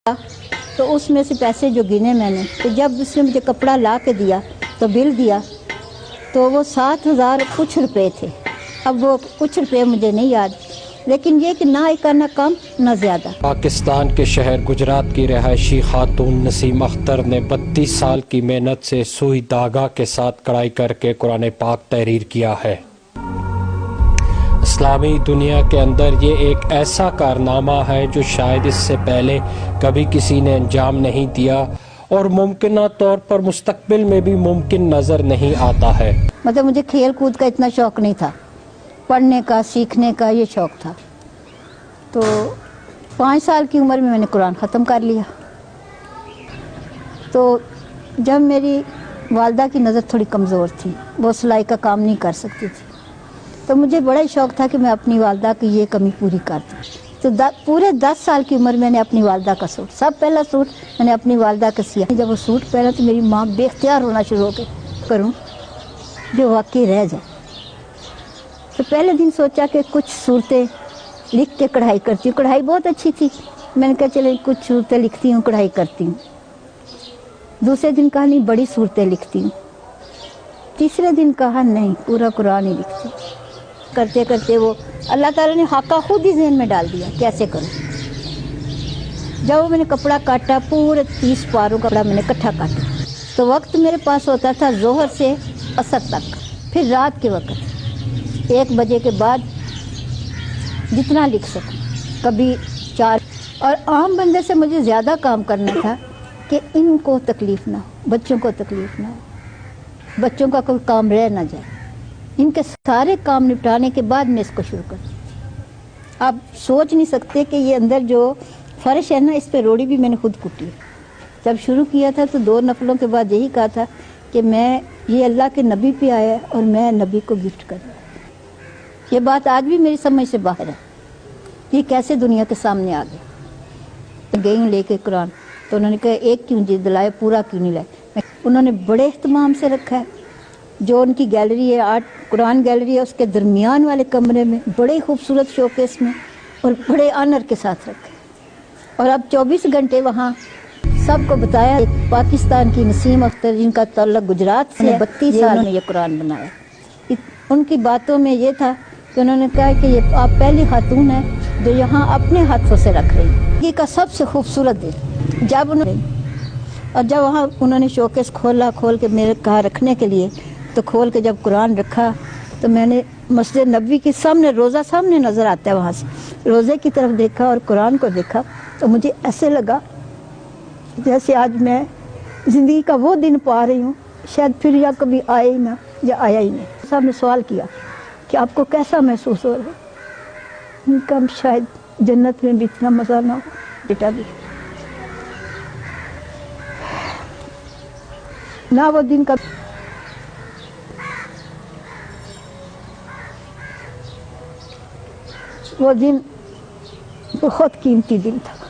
تو اس میں سے پیسے جو گنے میں نے، تو جب اس نے مجھے کپڑا لا کے دیا تو بل دیا تو وہ 7,000 کچھ روپے تھے۔ اب وہ کچھ روپے مجھے نہیں یاد، لیکن یہ کہ نہ ایک نہ کم نہ زیادہ۔ پاکستان کے شہر گجرات کی رہائشی خاتون نسیم اختر نے 32 سال کی محنت سے سوئی دھاگا کے ساتھ کڑھائی کر کے قرآن پاک تحریر کیا ہے۔ اسلامی دنیا کے اندر یہ ایک ایسا کارنامہ ہے جو شاید اس سے پہلے کبھی کسی نے انجام نہیں دیا اور ممکنہ طور پر مستقبل میں بھی ممکن نظر نہیں آتا ہے۔ مطلب مجھے کھیل کود کا اتنا شوق نہیں تھا، پڑھنے کا سیکھنے کا یہ شوق تھا۔ تو 5 سال کی عمر میں نے قرآن ختم کر لیا۔ تو جب میری والدہ کی نظر تھوڑی کمزور تھی، وہ سلائی کا کام نہیں کر سکتی تھی، تو مجھے بڑا ہی شوق تھا کہ میں اپنی والدہ کی یہ کمی پوری کر دوں۔ تو پورے 10 سال کی عمر میں نے اپنی والدہ کا سوٹ، سب پہلا سوٹ میں نے اپنی والدہ کا سیا۔ جب وہ سوٹ پہنا تو میری ماں بے اختیار ہونا شروع ہو گئی، کروں جو واقعی رہ جائے۔ تو پہلے دن سوچا کہ کچھ صورتیں لکھ کے کڑھائی کرتی ہوں، کڑھائی بہت اچھی تھی، میں نے کہا چلے کچھ صورتیں لکھتی ہوں، کڑھائی کرتی ہوں۔ دوسرے دن کہا نہیں بڑی صورتیں لکھتی ہوں، تیسرے دن کہا نہیں پورا قرآن ہی لکھتی ہوں۔ کرتے کرتے وہ اللہ تعالیٰ نے خاکہ خود ہی ذہن میں ڈال دیا کیسے کروں۔ جب میں نے کپڑا کاٹا، پورے 30 پاروں کپڑا میں نے اکٹھا کاٹا، تو وقت میرے پاس ہوتا تھا ظہر سے عصر تک، پھر رات کے وقت 1 بجے کے بعد جتنا لکھ سکوں، کبھی 4۔ اور عام بندے سے مجھے زیادہ کام کرنا تھا کہ ان کو تکلیف نہ ہو، بچوں کو تکلیف نہ ہو، بچوں کا کوئی کام رہ نہ جائے۔ ان کے سارے کام نپٹانے کے بعد میں اس کو شروع کرتی۔ آپ سوچ نہیں سکتے کہ یہ اندر جو فرش ہے نا، اس پہ روڑی بھی میں نے خود کٹی۔ جب شروع کیا تھا تو 2 نفلوں کے بعد یہی کہا تھا کہ میں یہ اللہ کے نبی پہ آیا اور میں نبی کو گفٹ کر رہا ہوں۔ یہ بات آج بھی میری سمجھ سے باہر ہے، یہ کیسے دنیا کے سامنے آ گئی۔ گئی ہوں لے کے قرآن، تو انہوں نے کہا ایک کیوں جلد لائے، پورا کیوں نہیں لائے۔ انہوں نے بڑے اہتمام سے رکھا ہے۔ جو ان کی گیلری ہے، آرٹ قرآن گیلری ہے، اس کے درمیان والے کمرے میں بڑے خوبصورت شوکیس میں اور بڑے آنر کے ساتھ رکھے۔ اور اب 24 گھنٹے وہاں سب کو بتایا۔ پاکستان کی نسیم اختر جن کا تعلق گجرات سے 32 سال میں یہ قرآن بنایا۔ ان کی باتوں میں یہ تھا کہ انہوں نے کہا کہ یہ آپ پہلی خاتون ہیں جو یہاں اپنے ہاتھوں سے رکھ رہی ہیں۔ یہ کا سب سے خوبصورت دن جب وہاں انہوں نے شوکیس کھول کے میرے کہا رکھنے کے لیے، تو کھول کے جب قرآن رکھا تو میں نے مسجد نبوی کے سامنے، روزہ سامنے نظر آتا ہے، وہاں سے روزے کی طرف دیکھا اور قرآن کو دیکھا، تو مجھے ایسے لگا جیسے آج میں زندگی کا وہ دن پا رہی ہوں، شاید پھر یا کبھی آئے ہی نہ، یا آیا ہی نہیں۔ صاحب نے سوال کیا کہ آپ کو کیسا محسوس ہو رہا ہے؟ ان کا شاید جنت میں بھی اتنا مزہ نہ ہو، بیٹا بھی نہ وہ دن کا۔ وہ دن بہت قیمتی دن تھا۔